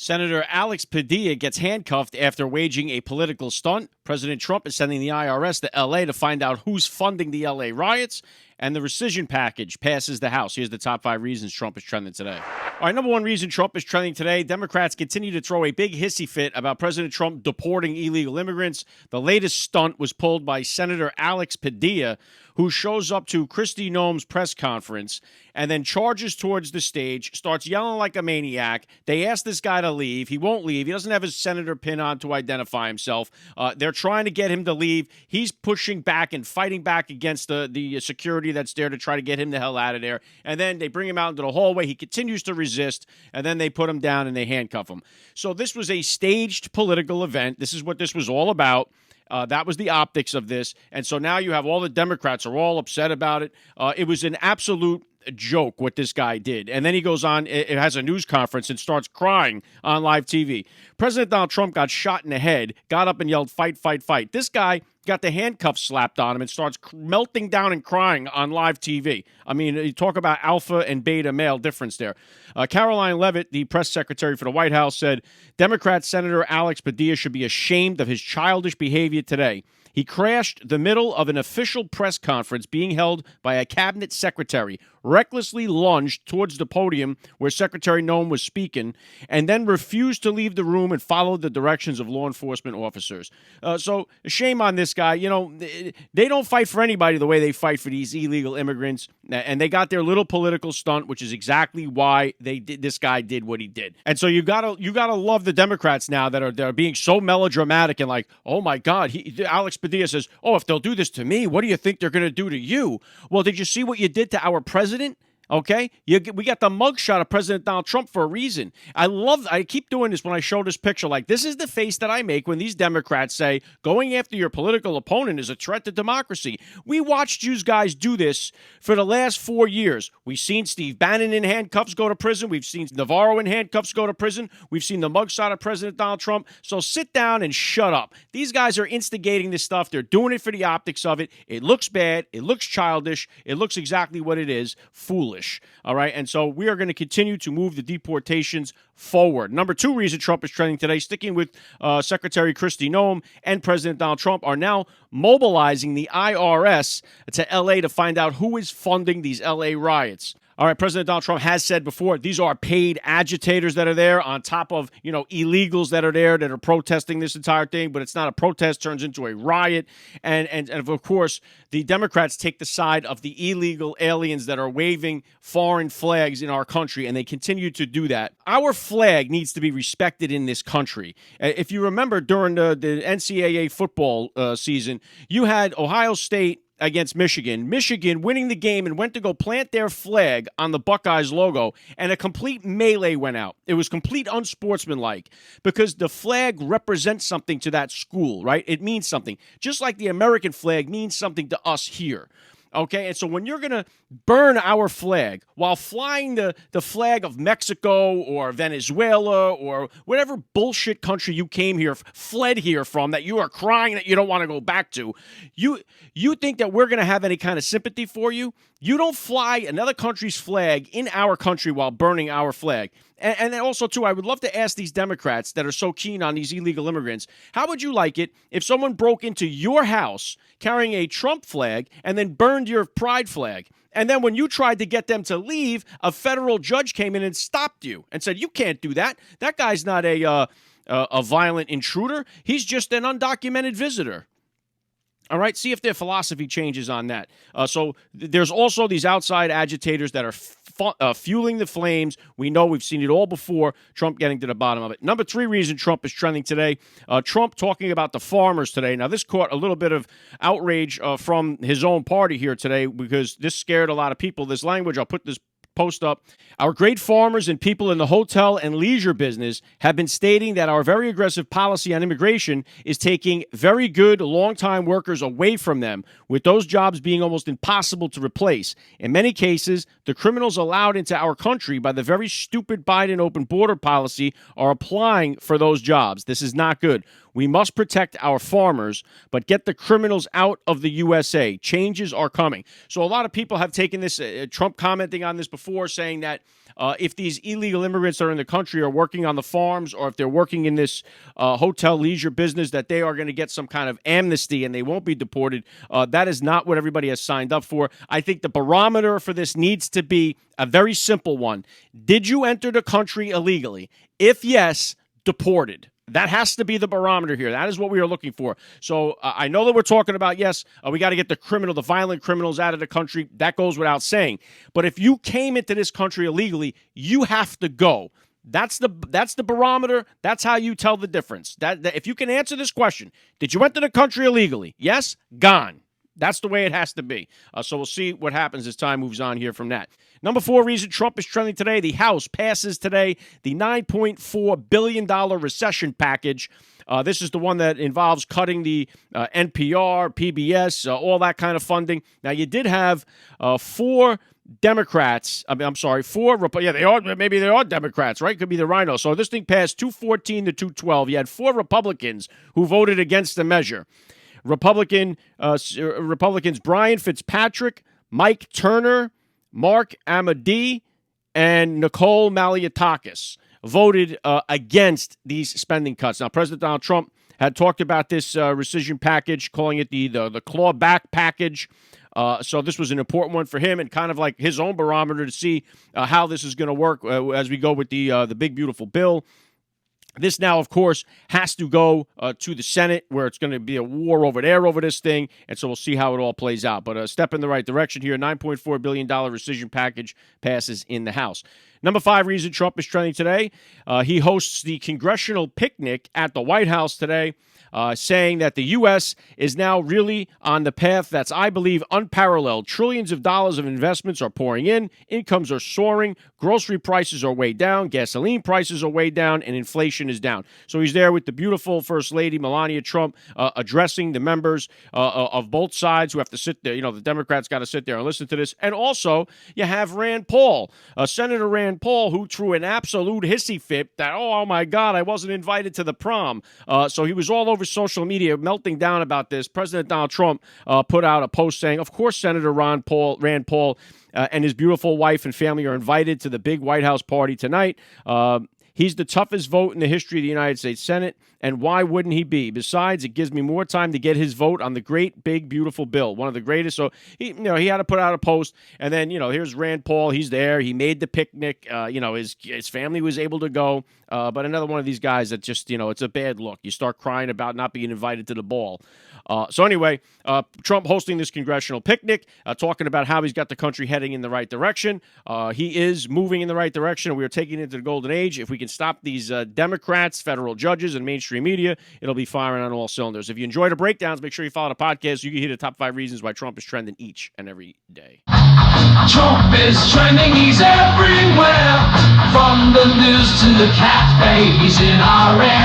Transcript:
Senator Alex Padilla gets handcuffed after waging a political stunt. President Trump is sending the IRS to L.A. to find out who's funding the L.A. riots. And the rescission package passes the House. Here's the top 5 reasons Trump is trending today. All right, number 1 reason Trump is trending today, Democrats continue to throw a big hissy fit about President Trump deporting illegal immigrants. The latest stunt was pulled by Senator Alex Padilla, who shows up to Kristi Noem's press conference and then charges towards the stage, starts yelling like a maniac. They ask this guy to leave. He won't leave. He doesn't have his senator pin on to identify himself. They're trying to get him to leave. He's pushing back and fighting back against the security that's there to try to get him the hell out of there. And then they bring him out into the hallway. He continues to resist, and then they put him down and they handcuff him. So this was a staged political event. This is what this was all about. That was the optics of this. And so now you have all the Democrats are all upset about it. It was an absolute joke what this guy did. And then he goes on, it has a news conference and starts crying on live TV. President Donald Trump got shot in the head, got up and yelled, "Fight, fight, fight." This guy got the handcuffs slapped on him and starts melting down and crying on live TV. I mean, you talk about alpha and beta male difference there. Caroline Leavitt, the press secretary for the White House, said, Democrat Senator Alex Padilla should be ashamed of his childish behavior today. He crashed the middle of an official press conference being held by a cabinet secretary, recklessly lunged towards the podium where Secretary Noem was speaking, and then refused to leave the room and followed the directions of law enforcement officers. So shame on this guy. You know, they don't fight for anybody the way they fight for these illegal immigrants, and they got their little political stunt, which is exactly why this guy did what he did. And so you gotta love the Democrats now that are being so melodramatic and like, oh my God, Alex Padilla says, oh, if they'll do this to me, what do you think they're going to do to you? Well, did you see what you did to our president? Okay, we got the mugshot of President Donald Trump for a reason. I keep doing this when I show this picture. Like, this is the face that I make when these Democrats say going after your political opponent is a threat to democracy. We watched you guys do this for the last 4 years. We've seen Steve Bannon in handcuffs go to prison. We've seen Navarro in handcuffs go to prison. We've seen the mugshot of President Donald Trump. So sit down and shut up. These guys are instigating this stuff. They're doing it for the optics of it. It looks bad. It looks childish. It looks exactly what it is, foolish. All right, and so we are going to continue to move the deportations forward. Number 2 reason Trump is trending today, sticking with Secretary Kristi Noem and President Donald Trump, are now mobilizing the IRS to L.A. to find out who is funding these L.A. riots. All right, President Donald Trump has said before, these are paid agitators that are there on top of, illegals that are there that are protesting this entire thing, but it's not a protest, turns into a riot. And of course, the Democrats take the side of the illegal aliens that are waving foreign flags in our country, and they continue to do that. Our flag needs to be respected in this country. If you remember during the NCAA football season, you had Ohio State against Michigan. Michigan winning the game and went to go plant their flag on the Buckeyes logo, and a complete melee went out. It was complete unsportsmanlike because the flag represents something to that school, right? It means something. Just like the American flag means something to us here. Okay, and so when you're going to burn our flag while flying the flag of Mexico or Venezuela or whatever bullshit country you fled here from, that you are crying that you don't want to go back to, you think that we're going to have any kind of sympathy for you? You don't fly another country's flag in our country while burning our flag. And then also, too, I would love to ask these Democrats that are so keen on these illegal immigrants, how would you like it if someone broke into your house carrying a Trump flag and then burned your pride flag? And then when you tried to get them to leave, a federal judge came in and stopped you and said, you can't do that. That guy's not a violent intruder. He's just an undocumented visitor. All right, see if their philosophy changes on that. So there's also these outside agitators that are fueling the flames. We know we've seen it all before, Trump getting to the bottom of it. Number 3 reason Trump is trending today, Trump talking about the farmers today. Now, this caught a little bit of outrage from his own party here today because this scared a lot of people. This language, I'll put this post up. Our great farmers and people in the hotel and leisure business have been stating that our very aggressive policy on immigration is taking very good long-time workers away from them, with those jobs being almost impossible to replace. In many cases, the criminals allowed into our country by the very stupid Biden open border policy are applying for those jobs. This is not good. We must protect our farmers, but get the criminals out of the USA. Changes are coming. So a lot of people have taken this, Trump commenting on this before, saying that if these illegal immigrants that are in the country are working on the farms, or if they're working in this hotel leisure business, that they are going to get some kind of amnesty and they won't be deported. That is not what everybody has signed up for. I think the barometer for this needs to be a very simple one. Did you enter the country illegally? If yes, deported. That has to be the barometer here. That is what we are looking for. So I know that we're talking about, yes, we got to get the violent criminals out of the country. That goes without saying. But if you came into this country illegally, you have to go. That's the barometer. That's how you tell the difference. That if you can answer this question, did you enter the country illegally? Yes, gone. That's the way it has to be. So we'll see what happens as time moves on here from that. Number 4 reason Trump is trending today, the House passes today the $9.4 billion recession package. This is the one that involves cutting the NPR, PBS, all that kind of funding. Now, you did have 4 Democrats. I'm sorry, 4. Yeah, they are. Maybe they are Democrats, right? Could be the Rhino. So this thing passed 214 to 212. You had 4 Republicans who voted against the measure. Republicans Brian Fitzpatrick, Mike Turner, Mark Amodei, and Nicole Malliotakis voted against these spending cuts. Now, President Donald Trump had talked about this rescission package, calling it the clawback package. So this was an important one for him, and kind of like his own barometer to see how this is going to work as we go with the big, beautiful bill. This now, of course, has to go to the Senate, where it's going to be a war over there over this thing, and so we'll see how it all plays out. But a step in the right direction here. $9.4 billion rescission package passes in the House. Number 5 reason Trump is trending today. He hosts the congressional picnic at the White House today, saying that the U.S. is now really on the path that's, I believe, unparalleled. Trillions of dollars of investments are pouring in. Incomes are soaring. Grocery prices are way down. Gasoline prices are way down. And inflation is down. So he's there with the beautiful First Lady, Melania Trump, addressing the members of both sides who have to sit there. You know, the Democrats got to sit there and listen to this. And also, you have Rand Paul, Senator Rand Paul, who threw an absolute hissy fit that, oh my God, I wasn't invited to the prom. So he was all over social media melting down about this. President Donald Trump put out a post saying, of course, Senator Rand Paul and his beautiful wife and family are invited to the big White House party tonight. He's the toughest vote in the history of the United States Senate, and why wouldn't he be? Besides, it gives me more time to get his vote on the great, big, beautiful bill, one of the greatest. So he had to put out a post, and then here's Rand Paul. He's there. He made the picnic. His family was able to go, but another one of these guys that just it's a bad look. You start crying about not being invited to the ball. So anyway, Trump hosting this congressional picnic, talking about how he's got the country heading in the right direction. He is moving in the right direction. We are taking it into the golden age. If we can stop these Democrats, federal judges, and mainstream media, it'll be firing on all cylinders. If you enjoy the breakdowns, make sure you follow the podcast so you can hear the top 5 reasons why Trump is trending each and every day. Trump is trending, he's everywhere. From the news to the cat babies in our air.